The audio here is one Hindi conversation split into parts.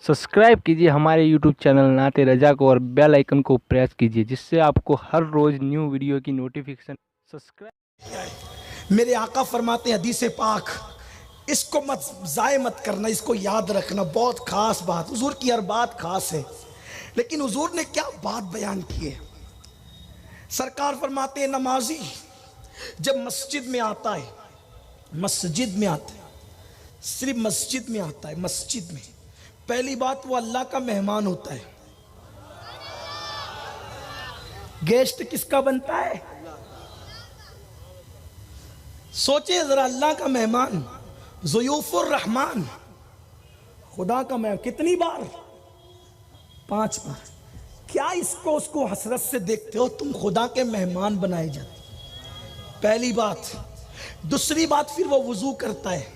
सब्सक्राइब कीजिए हमारे YouTube चैनल नाते रजा को और बेल आइकन को प्रेस कीजिए जिससे आपको हर रोज न्यू वीडियो की नोटिफिकेशन। सब्सक्राइब। मेरे आका फरमाते हैं हदीस पाक, इसको मत ज़ाय मत करना, इसको याद रखना। बहुत खास बात, हुजूर की हर बात खास है, लेकिन हुजूर ने क्या बात बयान की है। सरकार फरमाते हैं नमाजी जब मस्जिद में आता है, मस्जिद में आता है, सिर्फ मस्जिद में आता है, मस्जिद में पहली बात वो अल्लाह का मेहमान होता है। गेस्ट किसका बनता है? सोचे जरा, अल्लाह का मेहमान, ज़ुयूफुर रहमान, खुदा का मेहमान। कितनी बार? 5 बार। क्या इसको उसको हसरत से देखते हो? तुम खुदा के मेहमान बनाए जाते। पहली बात। दूसरी बात, फिर वो वुजू करता है,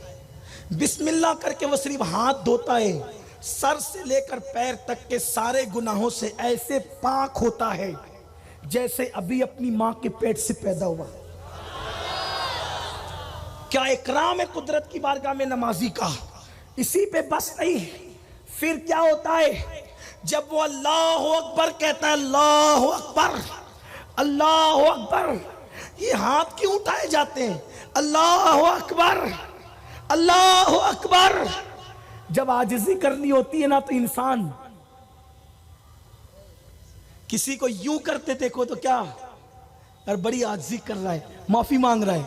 बिस्मिल्लाह करके वो सिर्फ हाथ धोता है, सर से लेकर पैर तक के सारे गुनाहों से ऐसे पाक होता है जैसे अभी अपनी मां के पेट से पैदा हुआ। क्या इकराम है कुदरत की बारगाह में नमाजी का। इसी पे बस नहीं, फिर क्या होता है जब वो अल्लाह अकबर कहता है, अल्लाह अकबर, अल्लाह अकबर, ये हाथ क्यों उठाए जाते हैं? अल्लाह अकबर, अल्लाह अकबर। जब आजिज़ी करनी होती है ना, तो इंसान किसी को यूं करते देखो तो क्या यार, बड़ी आजिज़ी कर रहा है, माफी मांग रहा है,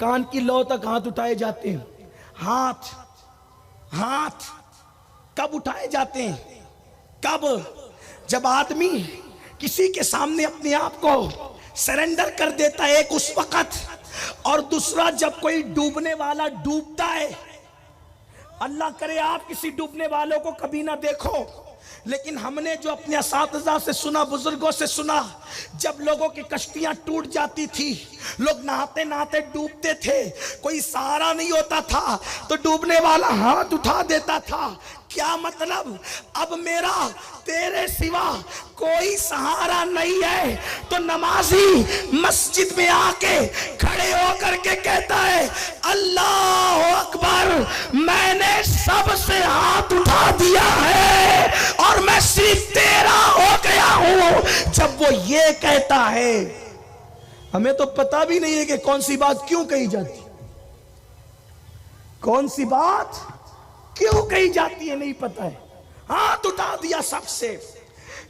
कान की लौ तक हाथ उठाए जाते हैं। हाथ हाथ कब उठाए जाते हैं? कब? जब आदमी किसी के सामने अपने आप को सरेंडर कर देता है, एक उस वक्त, और दूसरा जब कोई डूबने वाला डूबता है। अल्लाह करे आप किसी डूबने वालों को कभी ना देखो, लेकिन हमने जो अपने असातिज़ा से सुना, बुजुर्गों से सुना, जब लोगों की कश्तियां टूट जाती थी, लोग नहाते नहाते डूबते थे, कोई सहारा नहीं होता था, तो डूबने वाला हाथ उठा देता था। क्या मतलब? अब मेरा तेरे सिवा कोई सहारा नहीं है। तो नमाजी मस्जिद में आके खड़े होकर के कहता है, अल्लाह अकबर, मैंने सबसे हाथ उठा दिया है और मैं सिर्फ तेरा हो गया हूं। जब वो ये कहता है, हमें तो पता भी नहीं है कि कौन सी बात क्यों कही जाती, कौन सी बात क्यों कही जाती है, नहीं पता है। हाथ उठा दिया सबसे,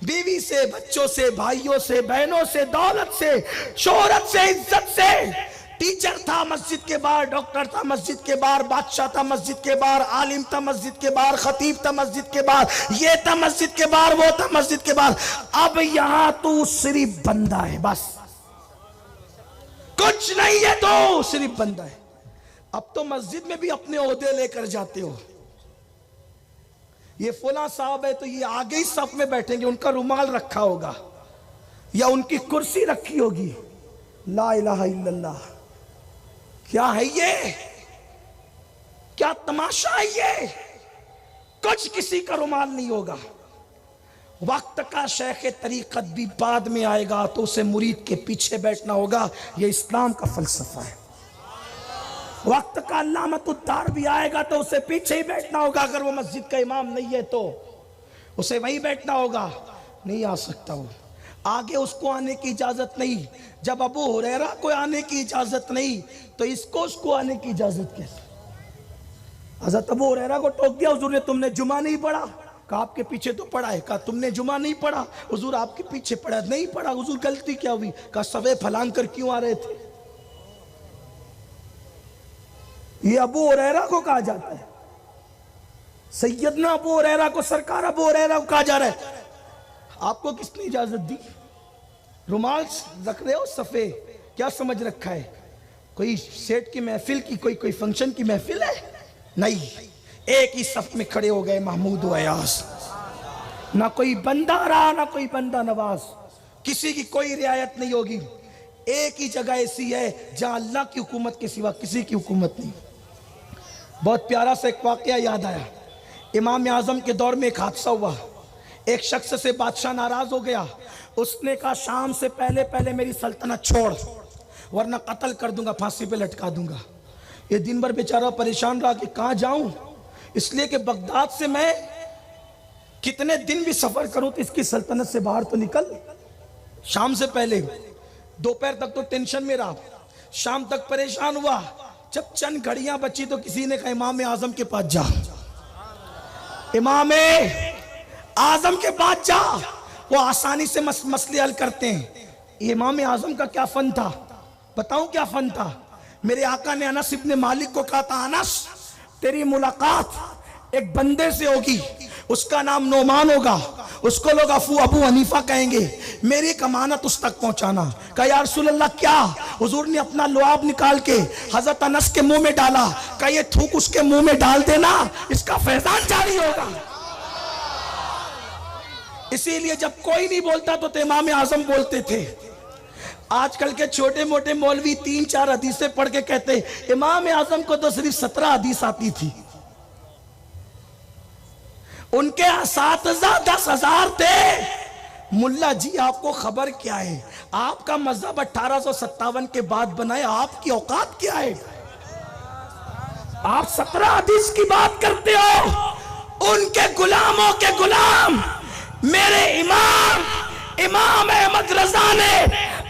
बीवी से, बच्चों से, भाइयों से, बहनों से, दौलत से, शोहरत से, इज्जत से। टीचर था मस्जिद के बाहर, डॉक्टर था मस्जिद के बाहर, बादशाह था मस्जिद के बाहर, आलिम था मस्जिद के बाहर, खतीब था मस्जिद के बाहर, ये था मस्जिद के बाहर, वो था मस्जिद के बाहर। अब यहां तू सिर्फ बंदा है, बस कुछ नहीं है, तो सिर्फ बंदा है। अब तो मस्जिद में भी अपने ओहदे लेकर जाते हो। ये फुला साहब है तो ये आगे ही सफ में बैठेंगे, उनका रुमाल रखा होगा या उनकी कुर्सी रखी होगी। ला इलाहा इल्लल्लाह। क्या है ये? क्या तमाशा है ये? कुछ किसी का रुमाल नहीं होगा। वक्त का शेख तरीकत भी बाद में आएगा तो उसे मुरीद के पीछे बैठना होगा। ये इस्लाम का फलसफा है। वक्त का अल्लामतुद्दार भी आएगा तो उसे पीछे ही बैठना होगा। अगर वो मस्जिद का इमाम नहीं है तो उसे वहीं बैठना होगा, नहीं आ सकता वो आगे, उसको आने की इजाजत नहीं। जब अबू हुरैरा को आने की इजाजत नहीं तो इसको उसको आने की इजाजत कैसे? हज़रत अबू हुरैरा को टोक दिया हुजूर ने, तुमने जुमा नहीं पढ़ा? कहा आपके पीछे तो पढ़ा है। कहा तुमने जुमा नहीं पढ़ा? हुजूर आपके पीछे पढ़ा नहीं पढ़ा। हुजूर गलती क्या हुई? कहा सवे फलांग कर क्यों आ रहे थे? ये अबू हुरैरा को कहा जाता है, सैयदना अबू हुरैरा को, सरकार अबू हुरैरा को कहा जा रहा है। आपको किसने इजाजत दी? रुमाल रख रहे हो सफे, क्या समझ रखा है? कोई सेठ की महफिल की, कोई फंक्शन की महफिल है? नहीं, एक ही सफ में खड़े हो गए महमूद व अयाज। ना कोई बंदा रहा ना कोई बंदा नवाज, किसी की कोई रियायत नहीं होगी। एक ही जगह ऐसी है जहां अल्लाह की हुकूमत के सिवा किसी की हुकूमत नहीं। बहुत प्यारा सा एक वाकया याद आया। इमाम आजम के दौर में एक हादसा हुआ। एक शख्स से बादशाह नाराज हो गया। उसने कहा शाम से पहले पहले मेरी सल्तनत छोड़, वरना कत्ल कर दूंगा, फांसी पे लटका दूंगा। ये दिन भर बेचारा परेशान रहा कि कहाँ जाऊं, इसलिए कि बगदाद से मैं कितने दिन भी सफर करूं तो इसकी सल्तनत से बाहर तो निकल। शाम से पहले दोपहर तक तो टेंशन में रहा, शाम तक परेशान हुआ, जब चंद घड़ियां बची तो किसी ने कहा इमाम आजम के पास जा, इमाम आजम के पास जा, वो आसानी से मसले हल करते हैं। इमाम आजम का क्या फन था बताऊं, क्या फन था। मेरे आका ने अनस इब्ने मालिक को कहा था, अनस तेरी मुलाकात एक बंदे से होगी, उसका नाम नोमान होगा, उसको लोग अबू हनीफा कहेंगे, मेरी एक अमानत उस तक पहुंचाना। कहा या रसूल अल्लाह क्या? हुजूर ने अपना लुआब निकाल के हजरत अनस के मुंह में डाला, कहा ये थूक उसके मुंह में डाल देना, इसका फैजान जारी होगा। इसीलिए जब कोई नहीं बोलता तो इमाम आजम बोलते थे। आजकल के छोटे मोटे मौलवी 3-4 हदीसें पढ़ के कहते इमाम आजम को तो सिर्फ 17 हदीस आती थी, उनके असातिज़ा 10,000 थे। मुल्ला जी आपको खबर क्या है, आपका मजहब 1857 के बाद बनाए, आपकी औकात क्या है? आप 17 हदीस की बात करते हो। उनके गुलामों के गुलाम मेरे इमाम अहमद रजा ने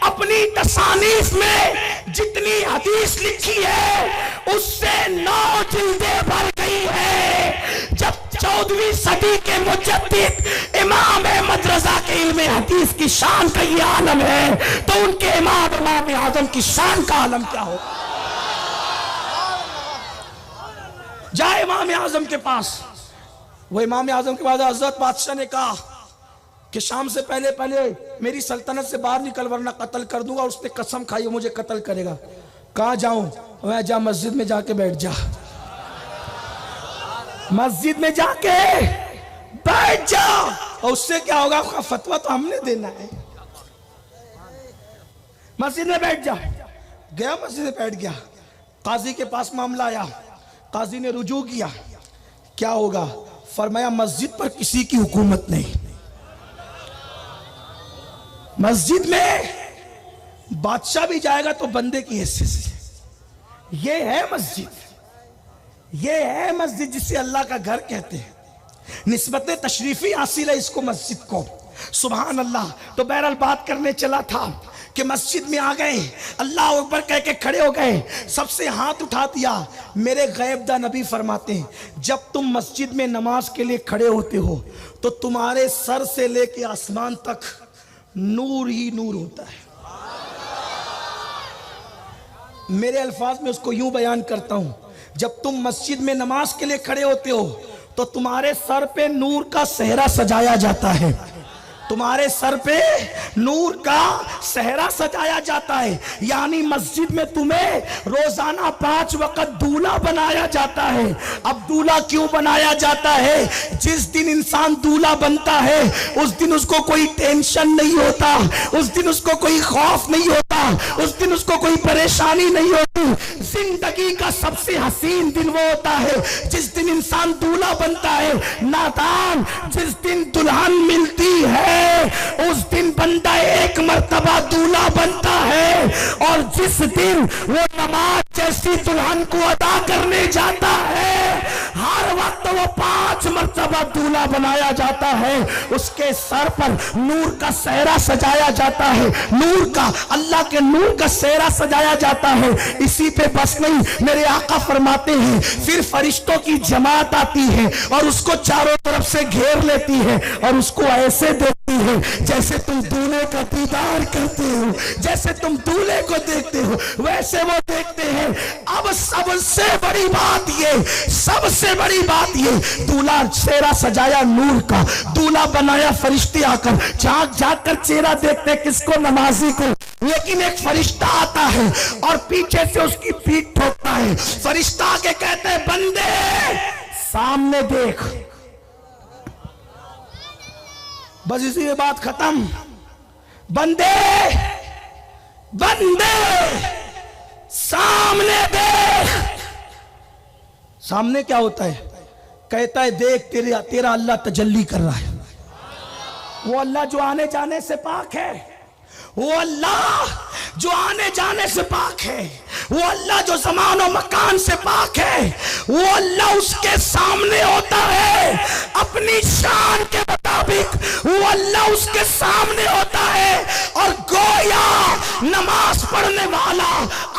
अपनी तसानीफ में जितनी हदीस लिखी है उससे 9 जिल्दें भर गई है। जब 14वीं सदी के मुजद्दिद इमाम अहमद रजा के इल्म हदीस की शान का ये आलम है, तो उनके इमाम आजम की शान का आलम क्या हो। जाए इमाम आजम के पास। वो इमाम आजम के बाद हजरत बादशाह ने कहा कि शाम से पहले पहले मेरी सल्तनत से बाहर निकल वरना कत्ल कर दूंगा। उसने कसम खाई मुझे कत्ल करेगा। कहाँ जाऊं? मैं जा मस्जिद में जाके बैठ जा, मस्जिद में जाके बैठ जा। और उससे क्या होगा? उसका फतवा तो हमने देना है। मस्जिद में बैठ जा। गया मस्जिद में बैठ गया। काजी के पास मामला आया, काजी ने रुजू किया। क्या होगा? फरमाया मस्जिद पर किसी की हुकूमत नहीं, मस्जिद में बादशाह भी जाएगा तो बंदे की हैसियत से। ये है मस्जिद, ये है मस्जिद जिसे अल्लाह का घर कहते हैं। निस्बत तशरीफी हासिल है इसको मस्जिद को। सुभान अल्लाह। तो बहरहाल बात करने चला था कि मस्जिद में आ गए, अल्लाह अकबर कह के खड़े हो गए, सबसे हाथ उठा दिया। मेरे गैबदा नबी फरमाते हैं जब तुम मस्जिद में नमाज के लिए खड़े होते हो तो तुम्हारे सर से लेके आसमान तक नूर ही नूर होता है। मेरे अल्फाज में उसको यूं बयान करता हूं, जब तुम मस्जिद में नमाज के लिए खड़े होते हो तो तुम्हारे सर पे नूर का सेहरा सजाया जाता है, तुम्हारे सर पे नूर का सेहरा सजाया जाता है। यानी मस्जिद में तुम्हें रोजाना 5 वक्त दूल्हा बनाया जाता है। अब दूल्हा क्यों बनाया जाता है? जिस दिन इंसान दूल्हा बनता है उस दिन उसको कोई टेंशन नहीं होता, उस दिन उसको कोई खौफ नहीं होता, उस दिन उसको कोई परेशानी नहीं होती। जिंदगी का सबसे हसीन दिन वो होता है जिस दिन इंसान दूल्हा बनता है। नादान, जिस दिन दुल्हन मिलती है उस दिन बंदा एक मर्तबा दूल्हा बनता है, और जिस दिन वो नमाज जैसी दुल्हन को अदा करने जाता है हर वक्त वो 5 मर्तबा दूल्हा बनाया जाता है। उसके सर पर नूर का सेहरा सजाया जाता है, नूर का, अल्लाह के नूर का सेहरा सजाया जाता है। इसी पे बस नहीं, मेरे आका फरमाते हैं फिर फरिश्तों की जमात आती है और उसको चारों तरफ से घेर लेती है और उसको ऐसे देखती है जैसे तुम दूल्हे का दीदार करते हो, जैसे तुम दूल्हे को देखते हो वैसे वो देखते हैं। अब सबसे बड़ी बात ये, सबसे बड़ी बात ये, दूल्हा चेहरा सजाया नूर का, दूल्हा बनाया फरिश्ते आकर झांक झांक कर चेहरा देखते किसको? नमाजी को। लेकिन एक फरिश्ता आता है और पीछे से उसकी पीठ ठोकता है। फरिश्ता आके कहते हैं बंदे सामने देख। बस इसी में बात खत्म। बंदे बंदे सामने देख। सामने क्या होता है? कहता है देख तेरा अल्लाह तजल्ली कर रहा है। वो अल्लाह जो आने जाने से पाक है, वो अल्लाह जो आने जाने से पाक है, वो अल्लाह जो ज़मान और मकान से पाक है, वो अल्लाह उसके सामने होता है अपनी शान के अल्लाह उसके सामने होता है और गोया नमाज पढ़ने वाला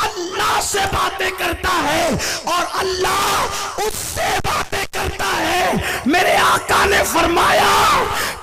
अल्लाह से बातें करता है और अल्लाह उससे बातें करता है। मेरे आका ने फरमाया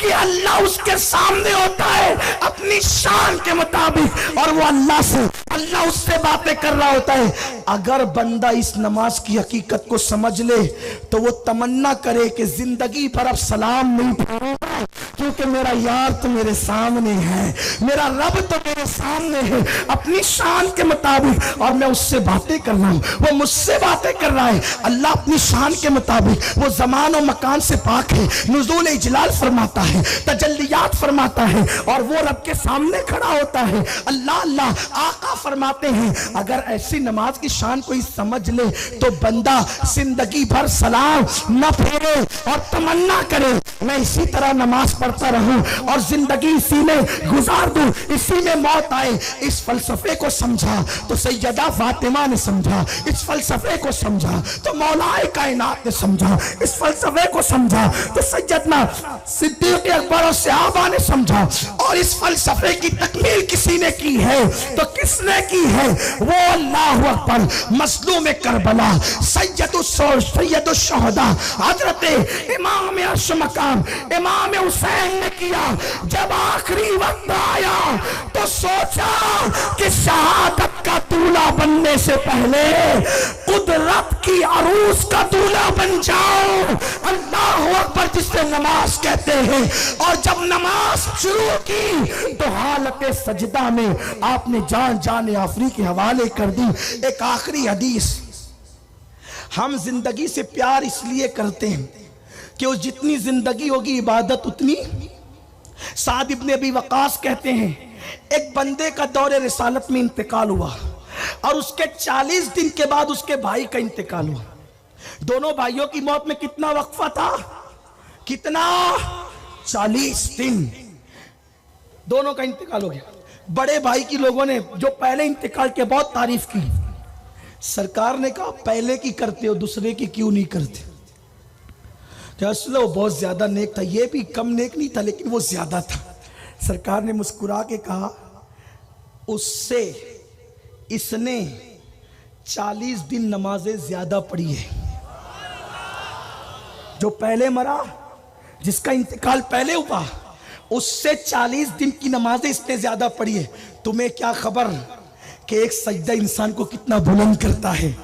कि अल्लाह उसके सामने होता है अपनी शान के मुताबिक और वो अल्लाह उससे बातें कर रहा होता है। अगर बंदा इस नमाज की हकीकत को समझ ले तो वो तमन्ना करे कि जिंदगी भर अब सलाम नहीं पढ़ूंगा, क्योंकि मेरा यार तो मेरे सामने है, मेरा रब तो मेरे सामने है अपनी शान के मुताबिक, और मैं उससे बातें कर रहा हूं, वो मुझसे बातें कर रहा है। अल्लाह अपनी शान के मुताबिक, वो जमान और मकान से पाक है, नुज़ूल इजलाल फरमाता है, तजल्लियात फरमाता है, और वो रब के सामने खड़ा होता है। अल्लाह अल्लाह आका फरमाते हैं। अगर ऐसी नमाज की शान कोई समझ ले तो बंदा जिंदगी भर सलाम न फेरे और तमन्ना करे मैं इसी तरह नमाज पढ़ता रहूं और जिंदगी इसी में गुजार दूं, इसी में मौत आए। इस फलसफे को समझा तो सैयदा फातिमा ने समझा, इस फलसफे को समझा तो मौलाए कायनात ने समझा, इस फलसफे को समझा तो सैयदना सिद्दीक़ अकबर और सहाबा ने समझा, और इस फलसफे की तकमील किसी ने की है तो किसने की है? वो अल्लाहु अकबर मज़लूम करबला सैयदुश शहदा हजरत इमाम अर्श मकाम इमाम हुसैन ने किया। जब आखिरी वक्त आया तो सोचा कि शहादत का दूल्हा बनने से पहले कुदरत की अरूस का दूल्हा बन जाओ। अल्लाहु अकबर जिसे नमाज कहते हैं। और जब नमाज शुरू की तो हालत सजदा में आपने जान आफरी के हवाले कर दी। एक आखिरी हदीस, हम जिंदगी से प्यार इसलिए करते हैं कि वो जितनी जिंदगी होगी इबादत उतनी। साद इब्ने अबी वकास कहते हैं एक बंदे का दौरे रिसालत में इंतकाल हुआ और उसके 40 दिन के बाद उसके भाई का इंतकाल हुआ। दोनों भाइयों की मौत में कितना वक्फा था? कितना? 40 दिन। दोनों का इंतकाल हो गया। बड़े भाई की लोगों ने जो पहले इंतकाल के बहुत तारीफ की, सरकार ने कहा पहले की करते हो दूसरे की क्यों नहीं करते? असल वो बहुत ज्यादा नेक था, ये भी कम नेक नहीं था लेकिन वो ज्यादा था। सरकार ने मुस्कुरा के कहा उससे इसने 40 दिन नमाजें ज्यादा पढ़ी है। जो पहले मरा, जिसका इंतकाल पहले हुआ, उससे 40 दिन की नमाजें इसने ज्यादा पढ़ी है। तुम्हें क्या खबर कि एक सजदा इंसान को कितना बुलंद करता है?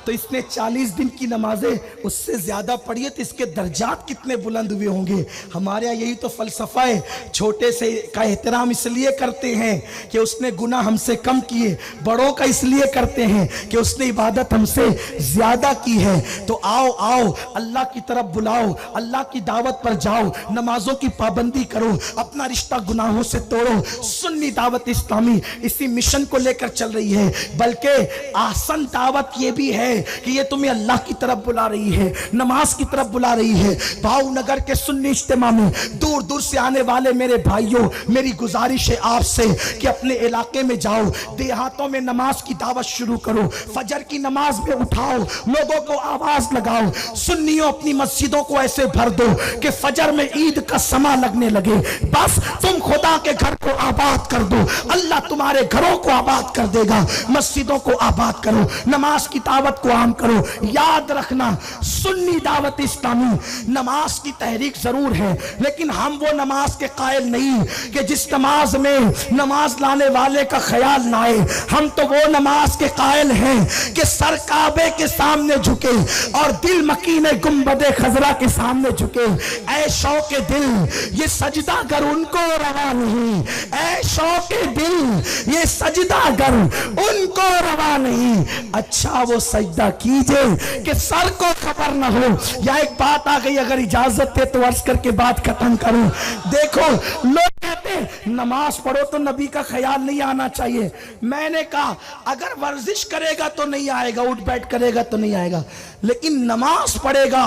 तो इसने 40 दिन की नमाजें उससे ज्यादा पढ़ी है तो इसके दर्जात कितने बुलंद हुए होंगे। हमारे यहाँ यही तो फलसफा है, छोटे से का एहतराम इसलिए करते हैं कि उसने गुनाह हमसे कम किए, बड़ों का इसलिए करते हैं कि उसने इबादत हमसे ज्यादा की है। तो आओ आओ अल्लाह की तरफ बुलाओ, अल्लाह की दावत पर जाओ, नमाजों की पाबंदी करो, अपना रिश्ता गुनाहों से तोड़ो। सुन्नी दावत इस्लामी इसी मिशन को लेकर चल रही है। बल्कि आसन दावत ये भी है कि ये तुम्हें अल्लाह की तरफ बुला रही है, नमाज की तरफ बुला रही है। भावनगर के सुन्नी इज्तिमा में दूर दूर से आने वाले मेरे भाइयों, मेरी गुजारिश है आपसे कि अपने इलाके में जाओ, देहातों में नमाज की दावत शुरू करो, फजर की नमाज में उठाओ, लोगों को आवाज लगाओ। सुन्नियों अपनी मस्जिदों को ऐसे भर दो कि फजर में ईद का समा लगने लगे। बस तुम खुदा के घर को आबाद कर दो, अल्लाह तुम्हारे घरों को आबाद कर देगा। मस्जिदों को आबाद करो, नमाज की दावत को आम करो। याद रखना सुन्नी दावत इस्लामी नमाज की तहरीक जरूर है लेकिन हम वो नमाज के कायल नहीं कि जिस नमाज में नमाज लाने वाले का ख्याल ना आए। हम तो वो नमाज के कायल हैं कि सर काबे के सामने झुके और दिल मकीने गुंबदे खजरा के सामने झुके। ऐ शौके दिल ये सजदा गर उनको रवा नहीं, ऐ शौके दिल ये सजदा गर उनको रवा नहीं। अच्छा वो सजदा कीजिए कि सर को खबर ना हो। या एक बात आ गई, अगर इजाजत है तो अर्ज करके बात खत्म करूं। देखो लोग कहते हैं नमाज पढ़ो तो नबी का ख्याल नहीं आना चाहिए। मैंने कहा अगर वर्जिश करेगा तो नहीं आएगा, उठ बैठ करेगा तो नहीं आएगा, लेकिन नमाज पढ़ेगा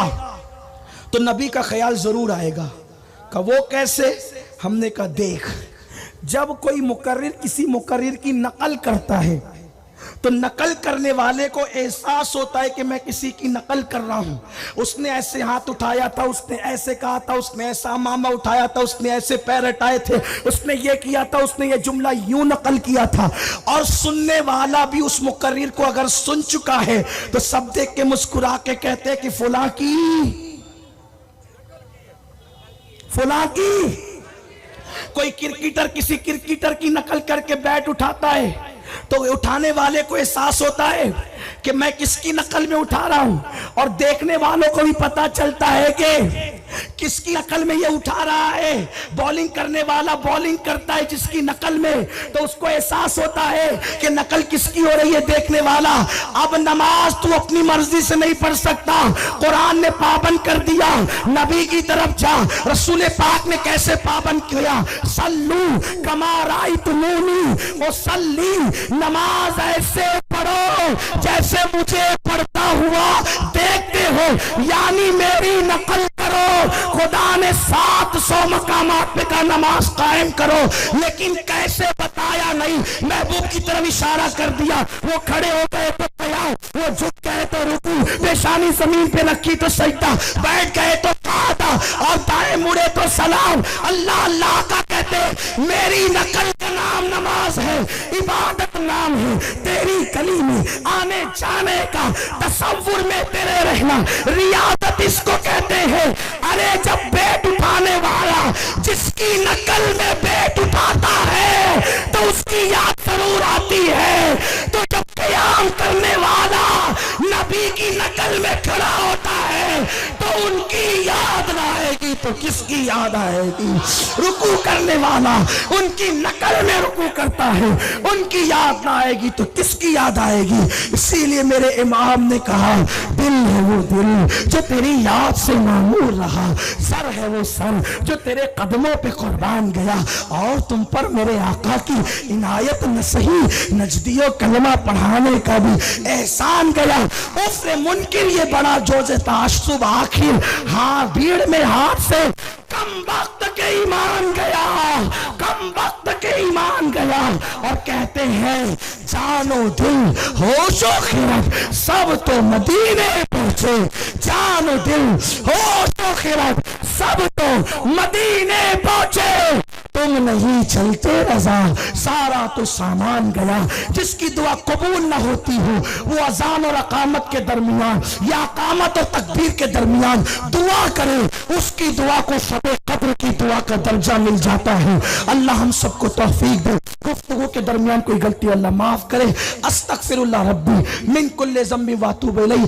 तो नबी का ख्याल जरूर आएगा। का वो कैसे? हमने कहा देख, जब कोई मुकर्रिर किसी मुकर्रिर की नकल करता है तो नकल करने वाले को एहसास होता है कि मैं किसी की नकल कर रहा हूं। उसने ऐसे हाथ उठाया था, उसने ऐसे कहा था, उसने ऐसा मामा उठाया था, उसने ऐसे पैर हटाए थे, उसने ये किया था, उसने ये जुमला यूं नकल किया था। और सुनने वाला भी उस मुकर्रिर को अगर सुन चुका है तो सब देख के मुस्कुरा के कहते हैं कि फुला की कोई क्रिकेटर किसी क्रिकेटर की नकल करके बैट उठाता है तो उठाने वाले को एहसास होता है कि मैं किसकी नकल में उठा रहा हूं, और देखने वालों को भी पता चलता है कि किसकी नकल में ये उठा रहा है। बॉलिंग करने वाला बॉलिंग करता है जिसकी नकल में, तो उसको एहसास होता है कि नकल किसकी हो रही है, देखने वाला। अब नमाज तू अपनी मर्जी से नहीं पढ़ सकता, कुरान ने पाबंद कर दिया। नबी की तरफ जा, रसूल पाक ने कैसे पाबंद किया, सल्लू कमा रायतुमूनी वो सल्ली, नमाज ऐसे पढ़ो जैसे मुझे पढ़ता हुआ देखते हो, यानी मेरी नकल करो। खुदा ने 700 मकामात पे का नमाज कायम करो, लेकिन कैसे बताया नहीं। महबूब की तरफ इशारा कर दिया, वो खड़े हो गए तो कयाम, वो झुक गए तो रुकू, पेशानी जमीन पे रखी तो सजदा, बैठ गए तो कादा, और दाएं मुड़े तो सलाम। अल्लाह अल्लाह का कहते, मेरी नकल का नाम नमाज है, इबादत नाम है। तेरी गली में आने जाने का तसव्वुर में तेरे रहना, रियादत इसको कहते हैं। अरे जब बैट उठाने वाला जिसकी नकल में बैट उठाता है तो उसकी याद जरूर आती है। तो जब क़याम करने वाला नबी की नकल में खड़ा होता है तो उनकी याद ना आएगी तो किसकी याद आएगी। रुकू करने वाला उनकी नकल में रुकू करता है, उनकी याद ना आएगी तो किसकी याद आएगी। इसीलिए मेरे इमाम ने कहा, दिल है वो दिल जो तेरी याद से मामूर रहा, सर है वो सर जो तेरे कदमों पे कुर्बान गया, और तुम पर मेरे आका की इनायत न सही नजदियो कलमा पढ़ाने का भी एहसान गया। उसने मुनकिर ये बड़ा जोज़े ताश्शुब आखिर, हाँ भीड़ में हाथ से कम वक्त के ईमान गया, कम वक्त के ईमान गया। और कहते हैं जानो दिल होशो खिरत सब तो मदीने पहुंचे, जानो दिल होशो खिरत सब तो मदीने पहुंचे। तुम नहीं चलते रजा सारा तो सामान गया। जिसकी दुआ कबूल न होती हो वो अजान और अकामत के दरमियान या अकामत और तकबीर के दरमियान दुआ करे, उसकी दुआ को शबे कब्र की दुआ का दर्जा मिल जाता है। अल्लाह हम सबको तौफीक दे। गुफ्तगू के दरमियान कोई गलती अल्लाह माफ करे। अस्तगफिरुल्लाह रब्बी मिन कुल्ली ज़म्बि व अतूबु इलैह।